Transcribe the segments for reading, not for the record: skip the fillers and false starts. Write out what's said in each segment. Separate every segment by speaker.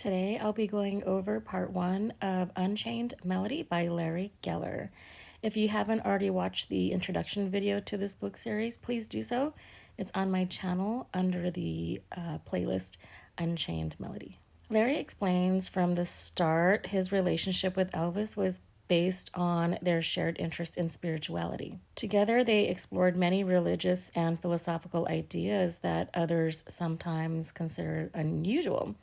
Speaker 1: Today I'll be going over part one of Unchained Melody by Larry Geller. If you haven't already watched the introduction video to this book series, please do so. It's on my channel under the playlist Unchained Melody. Larry explains from the start his relationship with Elvis was based on their shared interest in spirituality. Together, they explored many religious and philosophical ideas that others sometimes consider unusual.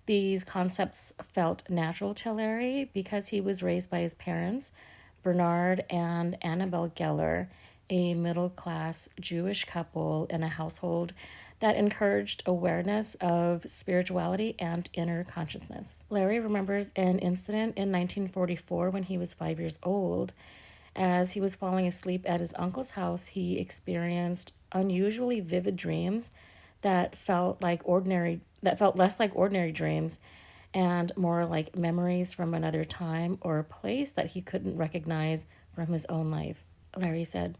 Speaker 1: These concepts felt natural to Larry because he was raised by his parents, Bernard and Annabelle Geller, a middle class Jewish couple in a household that encouraged awareness of spirituality and inner consciousness. Larry remembers an incident in 1944 when he was 5 years old. As he was falling asleep at his uncle's house, he experienced unusually vivid dreams that felt less like ordinary dreams and more like memories from another time or place that he couldn't recognize from his own life. Larry said,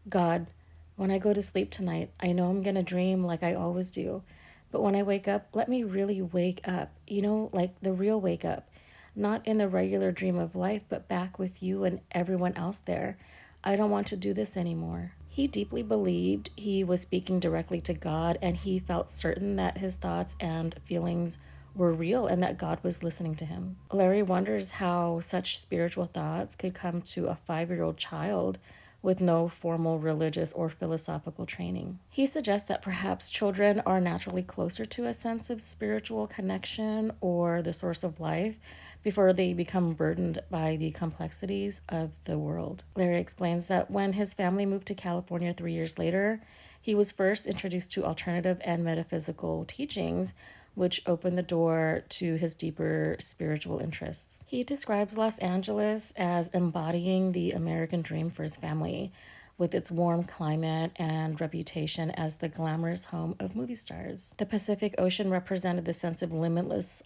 Speaker 1: "God, when I go to sleep tonight, I know I'm going to dream like I always do. But when I wake up, let me really wake up, like the real wake up. Not in the regular dream of life, but back with you and everyone else there. I don't want to do this anymore." He deeply believed he was speaking directly to God, and he felt certain that his thoughts and feelings were real and that God was listening to him. Larry wonders how such spiritual thoughts could come to a 5-year-old child with no formal religious or philosophical training. He suggests that perhaps children are naturally closer to a sense of spiritual connection or the source of life before they become burdened by the complexities of the world. Larry explains that when his family moved to California 3 years later, he was first introduced to alternative and metaphysical teachings, which opened the door to his deeper spiritual interests. He describes Los Angeles as embodying the American dream for his family, with its warm climate and reputation as the glamorous home of movie stars. The Pacific Ocean represented the sense of limitless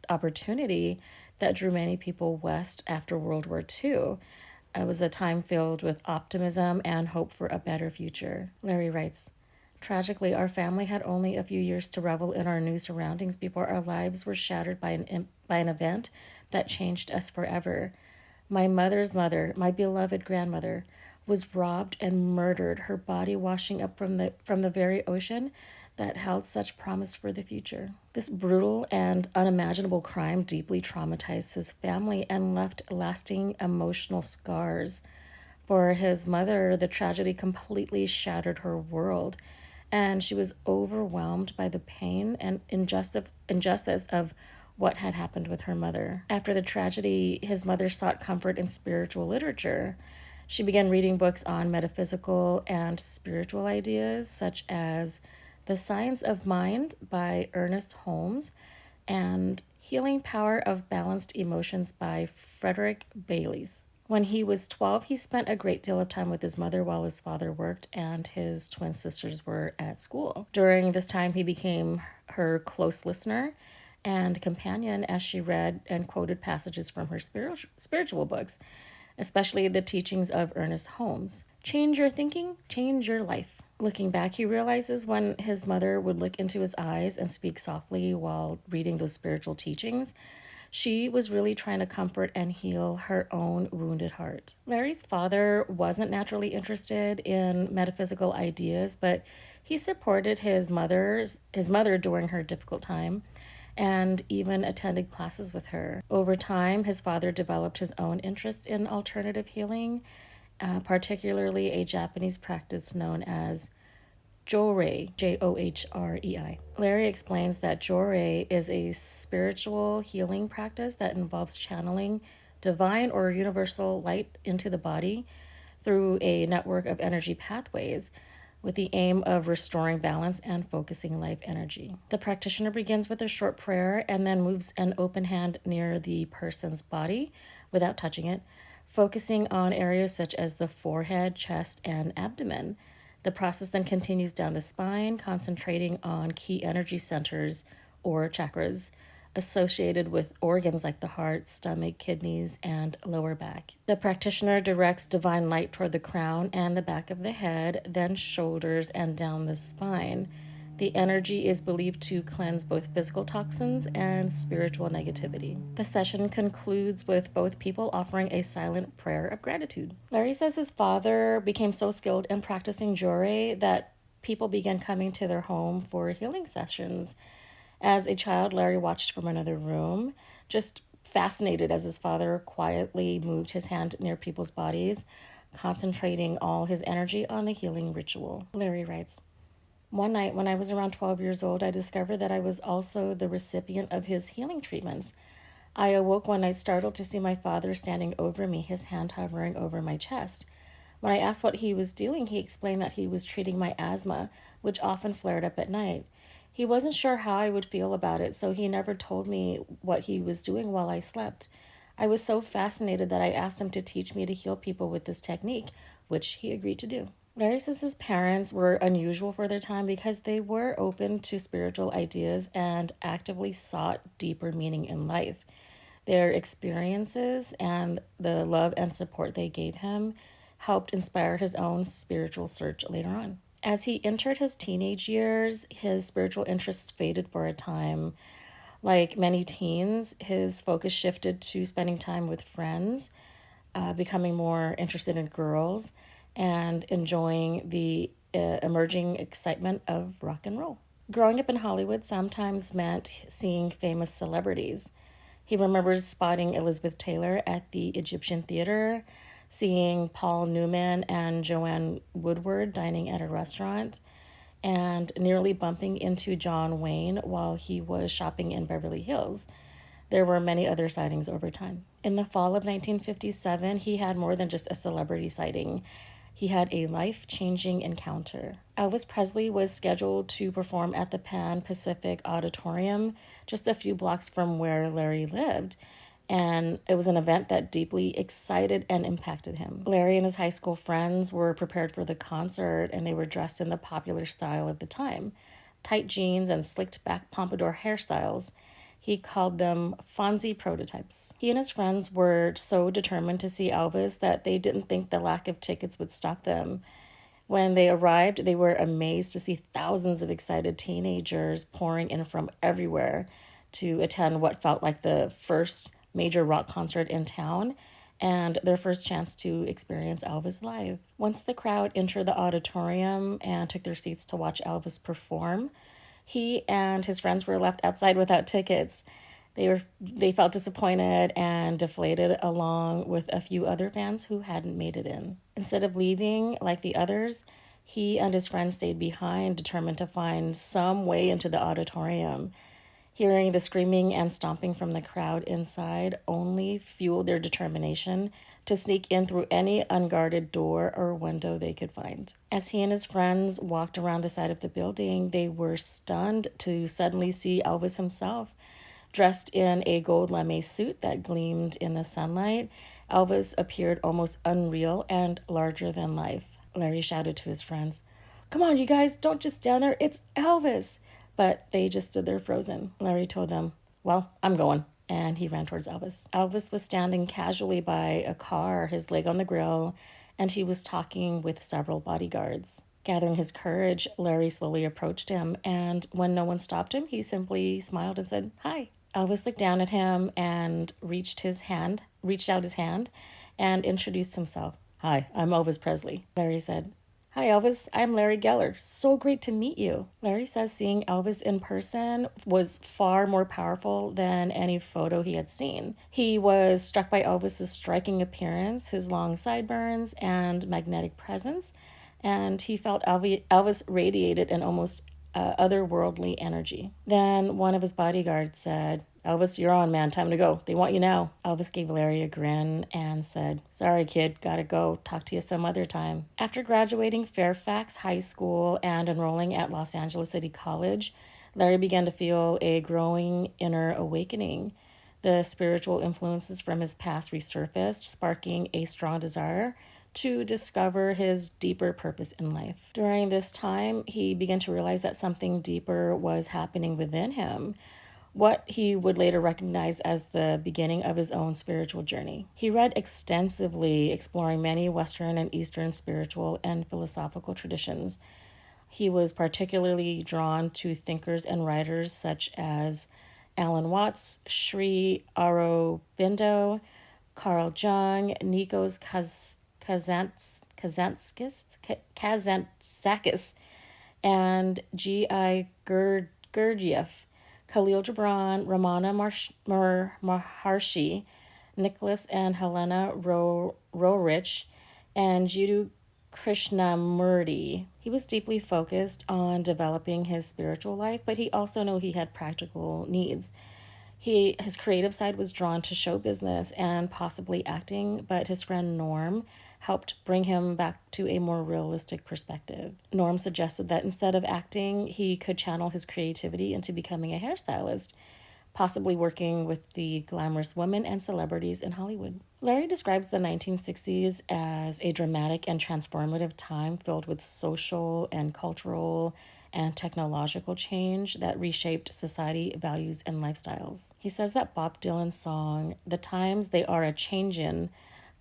Speaker 1: opportunity that drew many people west after World War II. It was a time filled with optimism and hope for a better future. Larry writes, "Tragically, our family had only a few years to revel in our new surroundings before our lives were shattered by an event that changed us forever. My mother's mother, my beloved grandmother, was robbed and murdered, her body washing up from the very ocean that held such promise for the future." This brutal and unimaginable crime deeply traumatized his family and left lasting emotional scars. For his mother, the tragedy completely shattered her world, and she was overwhelmed by the pain and injustice of what had happened with her mother. After the tragedy, his mother sought comfort in spiritual literature. She began reading books on metaphysical and spiritual ideas, such as The Science of Mind by Ernest Holmes and Healing Power of Balanced Emotions by Frederick Baylis. When he was 12, he spent a great deal of time with his mother while his father worked and his twin sisters were at school. During this time, he became her close listener and companion as she read and quoted passages from her spiritual books, especially the teachings of Ernest Holmes. Change your thinking, change your life. Looking back, he realizes when his mother would look into his eyes and speak softly while reading those spiritual teachings, she was really trying to comfort and heal her own wounded heart. Larry's father wasn't naturally interested in metaphysical ideas, but he supported his mother during her difficult time and even attended classes with her. Over time, his father developed his own interest in alternative healing, particularly a Japanese practice known as Jorei, Johrei. Larry explains that Jorei is a spiritual healing practice that involves channeling divine or universal light into the body through a network of energy pathways with the aim of restoring balance and focusing life energy. The practitioner begins with a short prayer and then moves an open hand near the person's body without touching it, focusing on areas such as the forehead, chest, and abdomen. The process then continues down the spine, concentrating on key energy centers or chakras associated with organs like the heart, stomach, kidneys, and lower back. The practitioner directs divine light toward the crown and the back of the head, then shoulders and down the spine, The energy is believed to cleanse both physical toxins and spiritual negativity. The session concludes with both people offering a silent prayer of gratitude. Larry says his father became so skilled in practicing Jorei that people began coming to their home for healing sessions. As a child, Larry watched from another room, just fascinated as his father quietly moved his hand near people's bodies, concentrating all his energy on the healing ritual. Larry writes, one night when I was around 12 years old, I discovered that I was also the recipient of his healing treatments. I awoke one night startled to see my father standing over me, his hand hovering over my chest. When I asked what he was doing, he explained that he was treating my asthma, which often flared up at night. He wasn't sure how I would feel about it, so he never told me what he was doing while I slept. I was so fascinated that I asked him to teach me to heal people with this technique, which he agreed to do. Larry says his parents were unusual for their time because they were open to spiritual ideas and actively sought deeper meaning in life. Their experiences and the love and support they gave him helped inspire his own spiritual search later on. As he entered his teenage years, his spiritual interests faded for a time. Like many teens, his focus shifted to spending time with friends, becoming more interested in girls, and enjoying the emerging excitement of rock and roll. Growing up in Hollywood sometimes meant seeing famous celebrities. He remembers spotting Elizabeth Taylor at the Egyptian Theater, seeing Paul Newman and Joanne Woodward dining at a restaurant, and nearly bumping into John Wayne while he was shopping in Beverly Hills. There were many other sightings over time. In the fall of 1957, he had more than just a celebrity sighting. He had a life-changing encounter. Elvis Presley was scheduled to perform at the Pan Pacific Auditorium just a few blocks from where Larry lived, and it was an event that deeply excited and impacted him. Larry and his high school friends were prepared for the concert, and they were dressed in the popular style of the time, tight jeans and slicked back pompadour hairstyles. He called them Fonzie prototypes. He and his friends were so determined to see Elvis that they didn't think the lack of tickets would stop them. When they arrived, they were amazed to see thousands of excited teenagers pouring in from everywhere to attend what felt like the first major rock concert in town and their first chance to experience Elvis live. Once the crowd entered the auditorium and took their seats to watch Elvis perform, he and his friends were left outside without tickets. They felt disappointed and deflated, along with a few other fans who hadn't made it in. Instead of leaving like the others, he and his friends stayed behind, determined to find some way into the auditorium. Hearing the screaming and stomping from the crowd inside only fueled their determination to sneak in through any unguarded door or window they could find. As he and his friends walked around the side of the building, they were stunned to suddenly see Elvis himself. Dressed in a gold lame suit that gleamed in the sunlight, Elvis appeared almost unreal and larger than life. Larry shouted to his friends, "Come on, you guys, don't just stand there, it's Elvis!" But they just stood there frozen. Larry told them, "Well, I'm going." And he ran towards Elvis. Elvis was standing casually by a car, his leg on the grill, and he was talking with several bodyguards. Gathering his courage, Larry slowly approached him, and when no one stopped him, he simply smiled and said, "Hi." Elvis looked down at him and reached out his hand, and introduced himself. "Hi, I'm Elvis Presley." Larry said, "Hi, Elvis. I'm Larry Geller. So great to meet you." Larry says seeing Elvis in person was far more powerful than any photo he had seen. He was struck by Elvis's striking appearance, his long sideburns, and magnetic presence, and he felt Elvis radiated an almost otherworldly energy. Then one of his bodyguards said, "Elvis, you're on, man. Time to go. They want you now." Elvis gave Larry a grin and said, "Sorry, kid. Gotta go. Talk to you some other time." After graduating Fairfax High School and enrolling at Los Angeles City College, Larry began to feel a growing inner awakening. The spiritual influences from his past resurfaced, sparking a strong desire to discover his deeper purpose in life. During this time, he began to realize that something deeper was happening within him, what he would later recognize as the beginning of his own spiritual journey. He read extensively, exploring many Western and Eastern spiritual and philosophical traditions. He was particularly drawn to thinkers and writers such as Alan Watts, Sri Aurobindo, Carl Jung, Nikos Kazantzakis, and G.I. Gurdjieff, Khalil Gibran, Ramana Maharshi, Nicholas and Helena Roerich, and Jiddu Krishnamurti. He was deeply focused on developing his spiritual life, but he also knew he had practical needs. His creative side was drawn to show business and possibly acting, but his friend Norm helped bring him back to a more realistic perspective. Norm suggested that instead of acting, he could channel his creativity into becoming a hairstylist, possibly working with the glamorous women and celebrities in Hollywood. Larry describes the 1960s as a dramatic and transformative time filled with social and cultural and technological change that reshaped society, values, and lifestyles. He says that Bob Dylan's song, "The Times They Are a Changin',"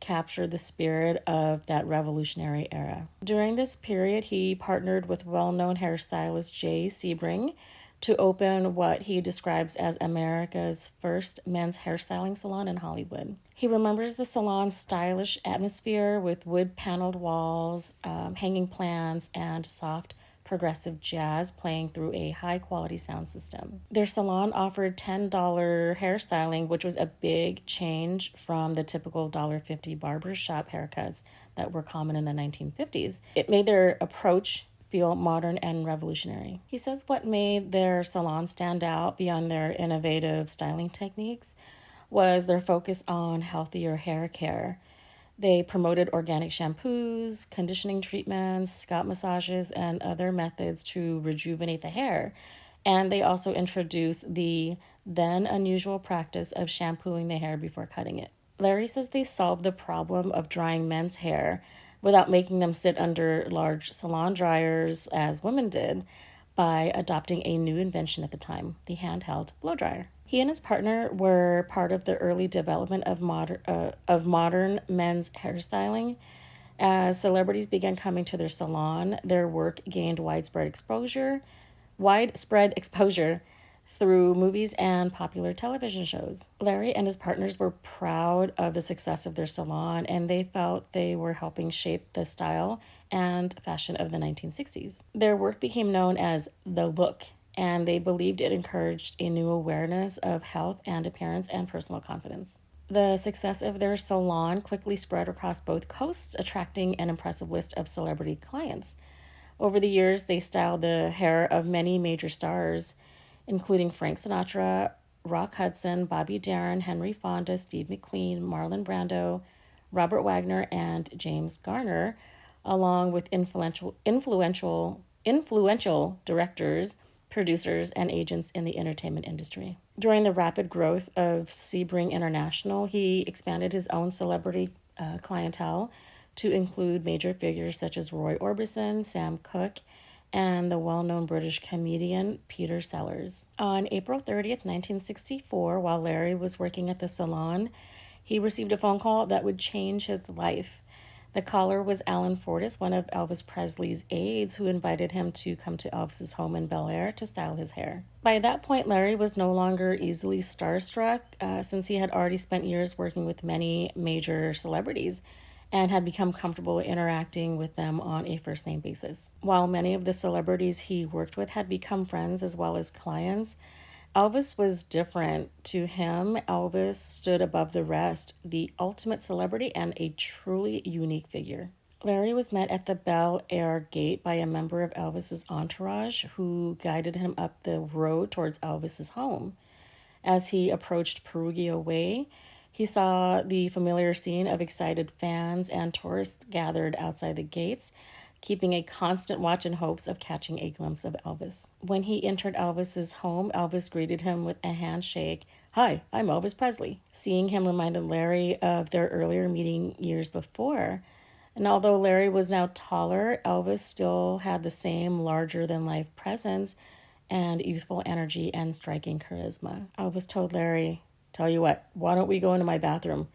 Speaker 1: captured the spirit of that revolutionary era. During this period, he partnered with well-known hairstylist Jay Sebring to open what he describes as America's first men's hairstyling salon in Hollywood. He remembers the salon's stylish atmosphere with wood-paneled walls, hanging plants, and soft progressive jazz playing through a high-quality sound system. Their salon offered $10 hairstyling, which was a big change from the typical $1.50 barbershop haircuts that were common in the 1950s. It made their approach feel modern and revolutionary. He says what made their salon stand out beyond their innovative styling techniques was their focus on healthier hair care. They promoted organic shampoos, conditioning treatments, scalp massages, and other methods to rejuvenate the hair. And they also introduced the then unusual practice of shampooing the hair before cutting it. Larry says they solved the problem of drying men's hair without making them sit under large salon dryers as women did by adopting a new invention at the time, the handheld blow dryer. He and his partner were part of the early development of modern men's hairstyling. As celebrities began coming to their salon, their work gained widespread exposure through movies and popular television shows. Larry and his partners were proud of the success of their salon, and they felt they were helping shape the style and fashion of the 1960s. Their work became known as The Look, and they believed it encouraged a new awareness of health and appearance and personal confidence. The success of their salon quickly spread across both coasts, attracting an impressive list of celebrity clients. Over the years, they styled the hair of many major stars, including Frank Sinatra, Rock Hudson, Bobby Darin, Henry Fonda, Steve McQueen, Marlon Brando, Robert Wagner, and James Garner, along with influential directors, producers, and agents in the entertainment industry. During the rapid growth of Sebring International, he expanded his own celebrity clientele to include major figures such as Roy Orbison, Sam Cooke, and the well-known British comedian Peter Sellers. On April 30th, 1964, while Larry was working at the salon, he received a phone call that would change his life. The caller was Alan Fortas, one of Elvis Presley's aides, who invited him to come to Elvis's home in Bel Air to style his hair. By that point, Larry was no longer easily starstruck, since he had already spent years working with many major celebrities and had become comfortable interacting with them on a first-name basis. While many of the celebrities he worked with had become friends as well as clients, Elvis was different. To him, Elvis stood above the rest, the ultimate celebrity and a truly unique figure. Larry was met at the Bel Air gate by a member of Elvis's entourage who guided him up the road towards Elvis's home. As he approached Perugia Way, he saw the familiar scene of excited fans and tourists gathered outside the gates, keeping a constant watch in hopes of catching a glimpse of Elvis. When he entered Elvis's home, Elvis greeted him with a handshake. "Hi, I'm Elvis Presley." Seeing him reminded Larry of their earlier meeting years before. And although Larry was now taller, Elvis still had the same larger-than-life presence and youthful energy and striking charisma. Elvis told Larry, "Tell you what, why don't we go into my bathroom?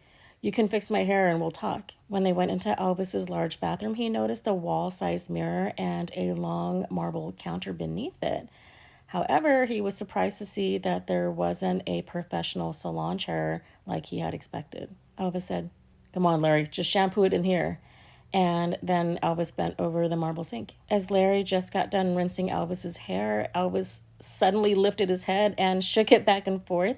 Speaker 1: You can fix my hair and we'll talk. When they went into Elvis's large bathroom, he noticed a wall-sized mirror and a long marble counter beneath it. However, he was surprised to see that there wasn't a professional salon chair like he had expected. Elvis said, "Come on, Larry, just shampoo it in here." And then Elvis bent over the marble sink. As Larry just got done rinsing Elvis's hair, Elvis suddenly lifted his head and shook it back and forth,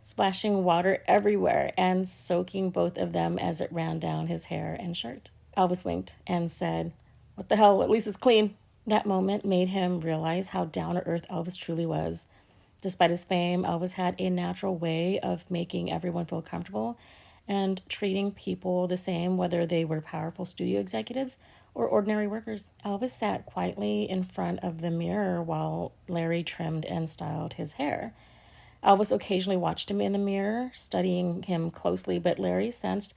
Speaker 1: splashing water everywhere and soaking both of them as it ran down his hair and shirt. Elvis winked and said, "What the hell, at least it's clean." That moment made him realize how down to earth Elvis truly was. Despite his fame, Elvis had a natural way of making everyone feel comfortable and treating people the same, whether they were powerful studio executives or ordinary workers. Elvis sat quietly in front of the mirror while Larry trimmed and styled his hair. Elvis occasionally watched him in the mirror, studying him closely, but Larry sensed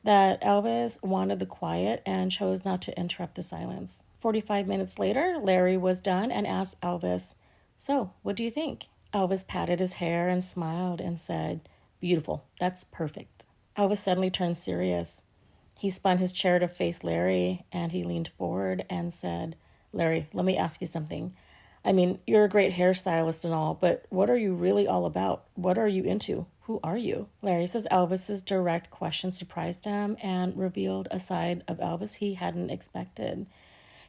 Speaker 1: that Elvis wanted the quiet and chose not to interrupt the silence. 45 minutes later, Larry was done and asked Elvis, "So, what do you think?" Elvis patted his hair and smiled and said, "Beautiful, that's perfect." Elvis suddenly turned serious. He spun his chair to face Larry and he leaned forward and said, "Larry, let me ask you something. I mean, you're a great hairstylist and all, but what are you really all about? What are you into? Who are you?" Larry says Elvis's direct question surprised him and revealed a side of Elvis he hadn't expected.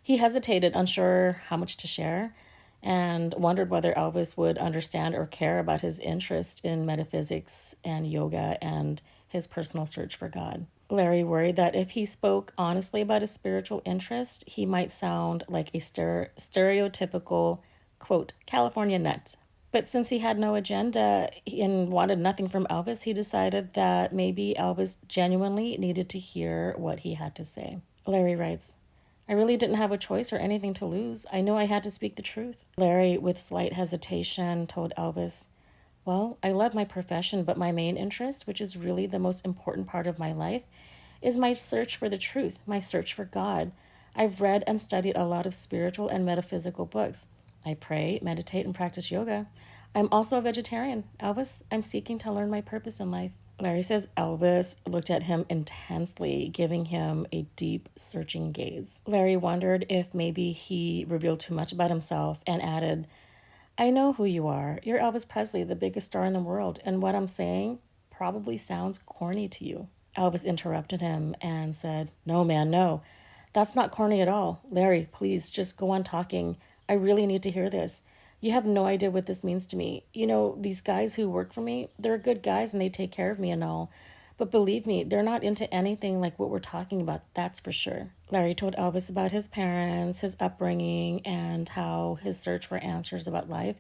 Speaker 1: He hesitated, unsure how much to share, and wondered whether Elvis would understand or care about his interest in metaphysics and yoga and his personal search for God. Larry worried that if he spoke honestly about his spiritual interest, he might sound like a stereotypical, quote, California nut. But since he had no agenda and wanted nothing from Elvis, he decided that maybe Elvis genuinely needed to hear what he had to say. Larry writes, "I really didn't have a choice or anything to lose. I knew I had to speak the truth." Larry, with slight hesitation, told Elvis, "Well, I love my profession, but my main interest, which is really the most important part of my life, is my search for the truth, my search for God. I've read and studied a lot of spiritual and metaphysical books. I pray, meditate, and practice yoga. I'm also a vegetarian. Elvis, I'm seeking to learn my purpose in life." Larry says Elvis looked at him intensely, giving him a deep, searching gaze. Larry wondered if maybe he revealed too much about himself and added, "I know who you are. You're Elvis Presley, the biggest star in the world, and what I'm saying probably sounds corny to you." Elvis interrupted him and said, "No, man, no. That's not corny at all. Larry, please just go on talking. I really need to hear this. You have no idea what this means to me. You know, these guys who work for me, they're good guys and they take care of me and all. But believe me, they're not into anything like what we're talking about, that's for sure." Larry told Elvis about his parents, his upbringing, and how his search for answers about life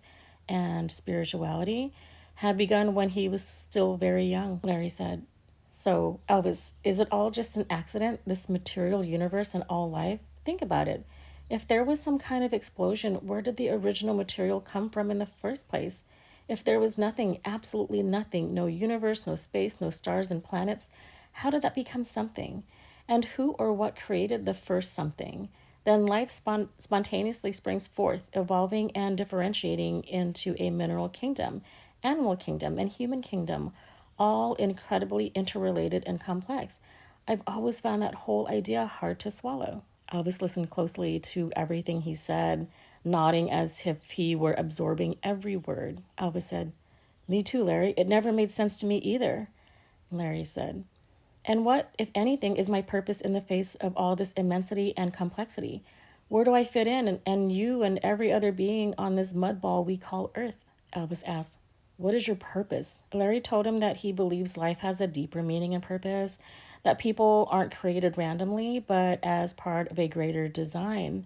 Speaker 1: and spirituality had begun when he was still very young. Larry said, "So, Elvis, is it all just an accident, this material universe and all life? Think about it. If there was some kind of explosion, where did the original material come from in the first place? If there was nothing, absolutely nothing, no universe, no space, no stars and planets, how did that become something? And who or what created the first something? Then life spontaneously springs forth, evolving and differentiating into a mineral kingdom, animal kingdom, and human kingdom, all incredibly interrelated and complex. I've always found that whole idea hard to swallow." Elvis listened closely to everything he said, nodding as if he were absorbing every word. Elvis said, "Me too, Larry. It never made sense to me either." Larry said, "And what, if anything, is my purpose in the face of all this immensity and complexity? Where do I fit in, and you and every other being on this mud ball we call Earth?" Elvis asked, "What is your purpose?" Larry told him that he believes life has a deeper meaning and purpose, that people aren't created randomly, but as part of a greater design.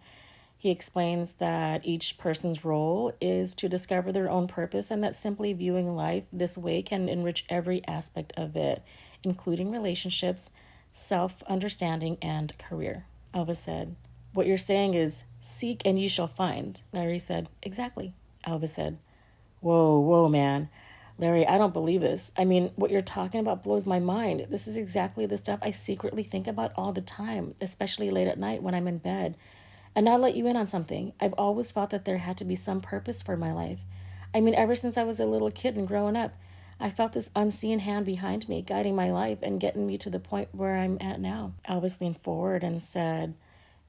Speaker 1: He explains that each person's role is to discover their own purpose and that simply viewing life this way can enrich every aspect of it, including relationships, self-understanding, and career. Elvis said, "What you're saying is, seek and you shall find." Larry said, "Exactly." Elvis said, "Whoa, whoa, man. Larry, I don't believe this. I mean, what you're talking about blows my mind. This is exactly the stuff I secretly think about all the time, especially late at night when I'm in bed. And I'll let you in on something. I've always thought that there had to be some purpose for my life. I mean, ever since I was a little kid and growing up, I felt this unseen hand behind me, guiding my life and getting me to the point where I'm at now. Elvis leaned forward and said,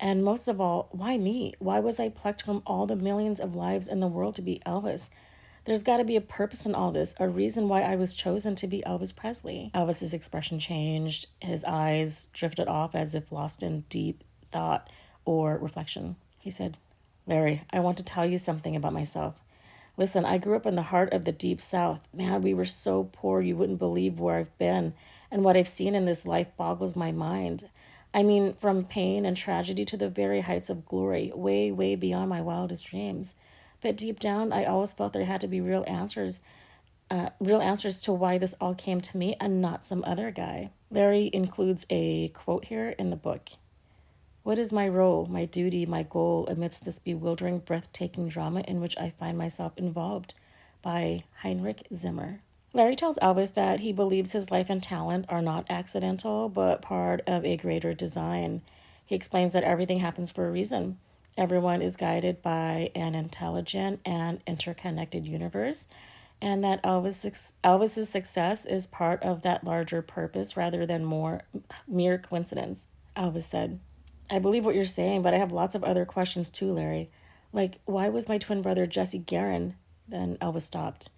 Speaker 1: and most of all, why me? Why was I plucked from all the millions of lives in the world to be Elvis? There's got to be a purpose in all this, a reason why I was chosen to be Elvis Presley. Elvis's expression changed. His eyes drifted off as if lost in deep thought or reflection. He said, Larry, I want to tell you something about myself. Listen, I grew up in the heart of the deep South. Man, we were so poor you wouldn't believe where I've been. And what I've seen in this life boggles my mind. I mean, from pain and tragedy to the very heights of glory, way, way beyond my wildest dreams. But deep down, I always felt there had to be real answers to why this all came to me and not some other guy. Larry includes a quote here in the book. What is my role, my duty, my goal amidst this bewildering, breathtaking drama in which I find myself involved? By Heinrich Zimmer. Larry tells Elvis that he believes his life and talent are not accidental, but part of a greater design. He explains that everything happens for a reason. Everyone is guided by an intelligent and interconnected universe, and that Elvis's success is part of that larger purpose rather than mere coincidence. Elvis said, I believe what you're saying, but I have lots of other questions too, Larry. Like, why was my twin brother Jesse Guerin? Then Elvis stopped.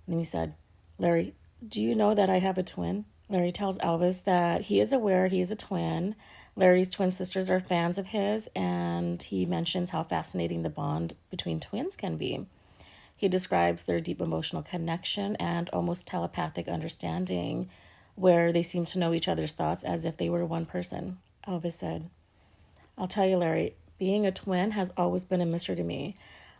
Speaker 1: And then he said, Larry, do you know that I have a twin? Larry tells Elvis that he is aware he is a twin. Larry's twin sisters are fans of his, and he mentions how fascinating the bond between twins can be. He describes their deep emotional connection and almost telepathic understanding, where they seem to know each other's thoughts as if they were one person. Elvis said, I'll tell you, Larry, being a twin has always been a mystery to me.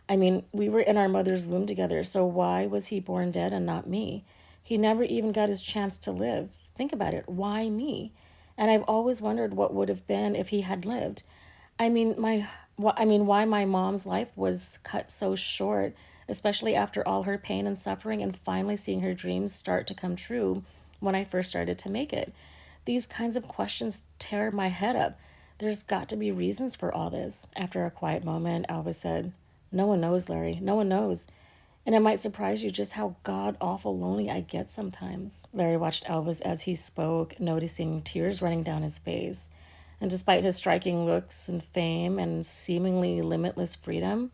Speaker 1: I mean, we were in our mother's womb together, so why was he born dead and not me? He never even got his chance to live. Think about it. Why me? And I've always wondered what would have been if he had lived. I mean, why my mom's life was cut so short, especially after all her pain and suffering and finally seeing her dreams start to come true when I first started to make it. These kinds of questions tear my head up. There's got to be reasons for all this. After a quiet moment, Elvis said, No one knows, Larry. No one knows. And it might surprise you just how god-awful lonely I get sometimes. Larry watched Elvis as he spoke, noticing tears running down his face. And despite his striking looks and fame and seemingly limitless freedom,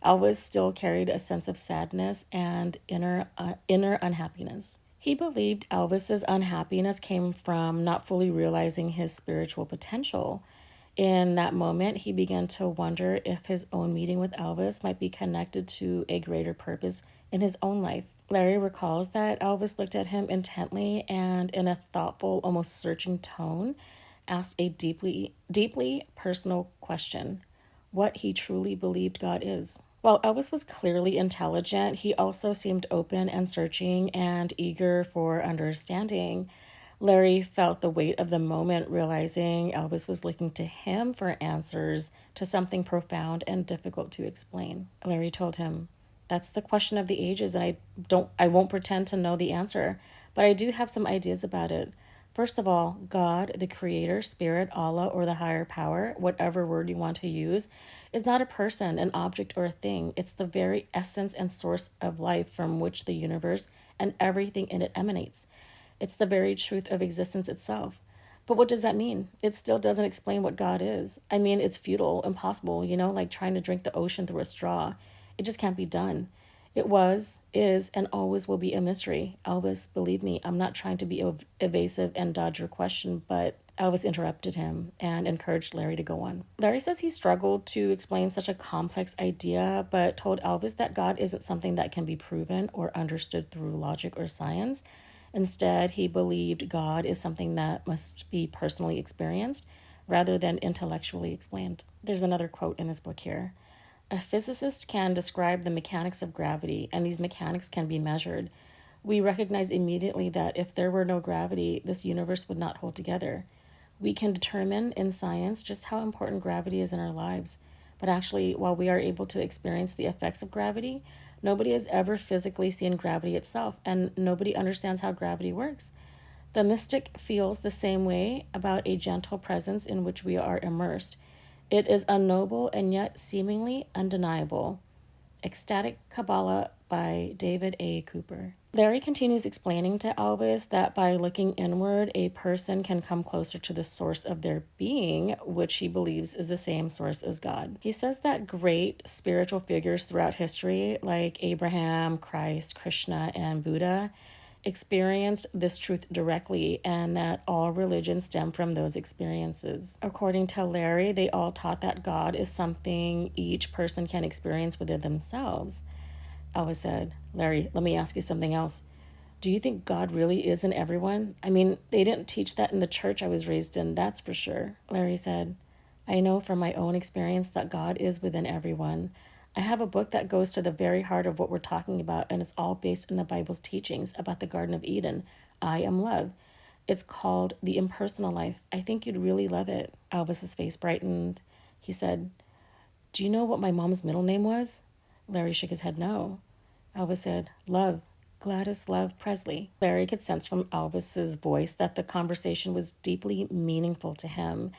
Speaker 1: Elvis still carried a sense of sadness and inner unhappiness. He believed Elvis's unhappiness came from not fully realizing his spiritual potential. In that moment, he began to wonder if his own meeting with Elvis might be connected to a greater purpose in his own life. Larry recalls that Elvis looked at him intently and, in a thoughtful, almost searching tone, asked a deeply personal question: what he truly believed God is. While Elvis was clearly intelligent, he also seemed open and searching and eager for understanding. Larry felt the weight of the moment, realizing Elvis was looking to him for answers to something profound and difficult to explain. Larry told him, That's the question of the ages, and I won't pretend to know the answer, but I do have some ideas about it. First of all, God, the creator, spirit, Allah, or the higher power, whatever word you want to use, is not a person, an object, or a thing. It's the very essence and source of life from which the universe and everything in it emanates. It's the very truth of existence itself. But what does that mean? It still doesn't explain what God is. I mean, it's futile, impossible, like trying to drink the ocean through a straw. It just can't be done. It was, is, and always will be a mystery. Elvis, believe me, I'm not trying to be evasive and dodge your question, but Elvis interrupted him and encouraged Larry to go on. Larry says he struggled to explain such a complex idea, but told Elvis that God isn't something that can be proven or understood through logic or science. Instead, he believed God is something that must be personally experienced rather than intellectually explained. There's another quote in this book here. A physicist can describe the mechanics of gravity, and these mechanics can be measured. We recognize immediately that if there were no gravity, this universe would not hold together. We can determine in science just how important gravity is in our lives. But actually, while we are able to experience the effects of gravity, nobody has ever physically seen gravity itself, and nobody understands how gravity works. The mystic feels the same way about a gentle presence in which we are immersed. It is unknowable and yet seemingly undeniable. Ecstatic Kabbalah by David A. Cooper. Larry continues explaining to Elvis that by looking inward, a person can come closer to the source of their being, which he believes is the same source as God. He says that great spiritual figures throughout history, like Abraham, Christ, Krishna, and Buddha, experienced this truth directly, and that all religions stem from those experiences. According to Larry, they all taught that God is something each person can experience within themselves. Elvis said, Larry, let me ask you something else. Do you think God really is in everyone? I mean, they didn't teach that in the church I was raised in, that's for sure. Larry said, I know from my own experience that God is within everyone. I have a book that goes to the very heart of what we're talking about, and it's all based in the Bible's teachings about the Garden of Eden. I am love. It's called The Impersonal Life. I think you'd really love it. Elvis's face brightened. He said, do you know what my mom's middle name was? Larry shook his head no. Elvis said, Love, Gladys Love Presley. Larry could sense from Elvis's voice that the conversation was deeply meaningful to him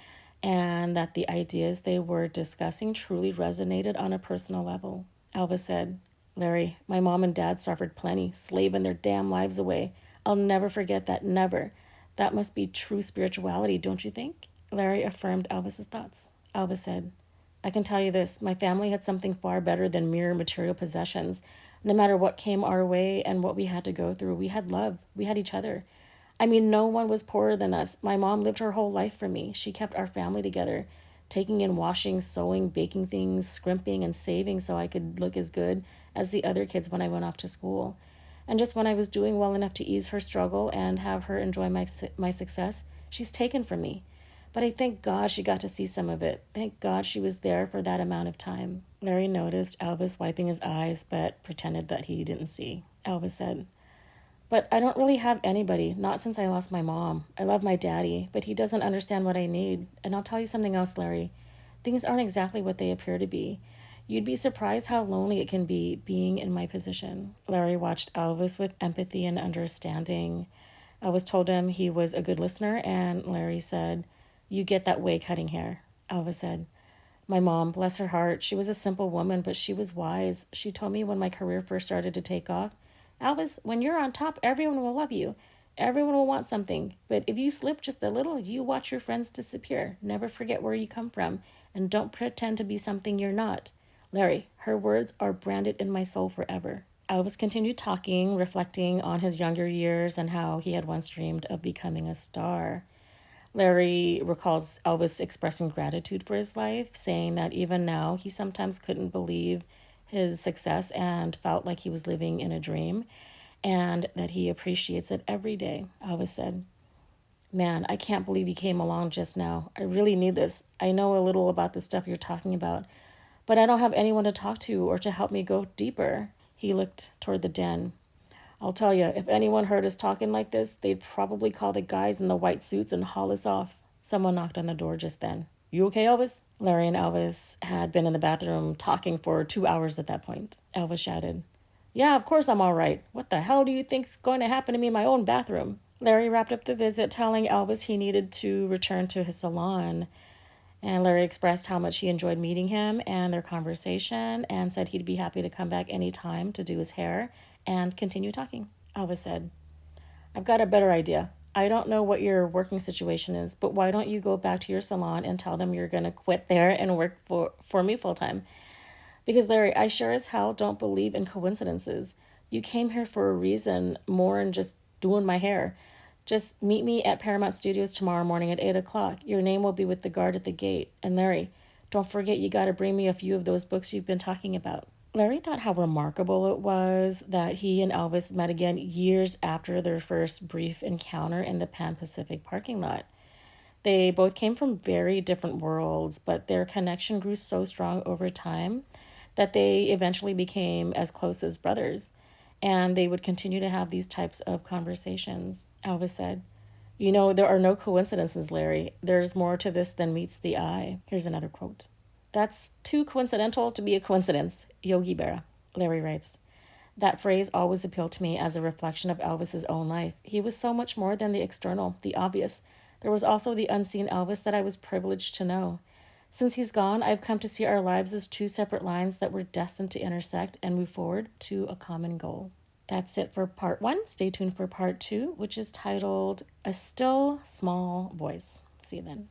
Speaker 1: and that the ideas they were discussing truly resonated on a personal level. Elvis said, Larry, my mom and dad suffered plenty, slaving their damn lives away. I'll never forget that, never. That must be true spirituality, don't you think? Larry affirmed Elvis's thoughts. Elvis said, I can tell you this, my family had something far better than mere material possessions. No matter what came our way and what we had to go through, we had love. We had each other. I mean, no one was poorer than us. My mom lived her whole life for me. She kept our family together, taking in washing, sewing, baking things, scrimping, and saving so I could look as good as the other kids when I went off to school. And just when I was doing well enough to ease her struggle and have her enjoy my success, she's taken from me. But I thank God she got to see some of it. Thank God she was there for that amount of time. Larry noticed Elvis wiping his eyes, but pretended that he didn't see. Elvis said, But I don't really have anybody, not since I lost my mom. I love my daddy, but he doesn't understand what I need. And I'll tell you something else, Larry. Things aren't exactly what they appear to be. You'd be surprised how lonely it can be being in my position. Larry watched Elvis with empathy and understanding. Elvis told him he was a good listener, and Larry said, You get that way cutting hair. Elvis said, My mom, bless her heart, she was a simple woman, but she was wise. She told me when my career first started to take off, Elvis, when you're on top, everyone will love you. Everyone will want something. But if you slip just a little, you watch your friends disappear. Never forget where you come from, and don't pretend to be something you're not. Larry, her words are branded in my soul forever. Elvis continued talking, reflecting on his younger years and how he had once dreamed of becoming a star. Larry recalls Elvis expressing gratitude for his life, saying that even now he sometimes couldn't believe his success and felt like he was living in a dream, and that he appreciates it every day. Elvis said, Man, I can't believe you came along just now. I really need this. I know a little about the stuff you're talking about, but I don't have anyone to talk to or to help me go deeper. He looked toward the den. I'll tell you, if anyone heard us talking like this, they'd probably call the guys in the white suits and haul us off. Someone knocked on the door just then. You okay, Elvis? Larry and Elvis had been in the bathroom talking for 2 hours at that point. Elvis shouted, Yeah, of course I'm all right. What the hell do you think's going to happen to me in my own bathroom? Larry wrapped up the visit, telling Elvis he needed to return to his salon. And Larry expressed how much he enjoyed meeting him and their conversation, and said he'd be happy to come back anytime to do his hair and continue talking. Elvis said, I've got a better idea. I don't know what your working situation is, but why don't you go back to your salon and tell them you're going to quit there and work for me full time? Because, Larry, I sure as hell don't believe in coincidences. You came here for a reason more than just doing my hair. Just meet me at Paramount Studios tomorrow morning at 8 o'clock. Your name will be with the guard at the gate. And Larry, don't forget you got to bring me a few of those books you've been talking about. Larry thought how remarkable it was that he and Elvis met again years after their first brief encounter in the Pan Pacific parking lot. They both came from very different worlds, but their connection grew so strong over time that they eventually became as close as brothers. And they would continue to have these types of conversations. Elvis said, You know, there are no coincidences, Larry. There's more to this than meets the eye. Here's another quote. That's too coincidental to be a coincidence, Yogi Berra. Larry writes, That phrase always appealed to me as a reflection of Elvis's own life. He was so much more than the external, the obvious. There was also the unseen Elvis that I was privileged to know. Since he's gone, I've come to see our lives as two separate lines that were destined to intersect and move forward to a common goal. That's it for part one. Stay tuned for part two, which is titled A Still Small Voice. See you then.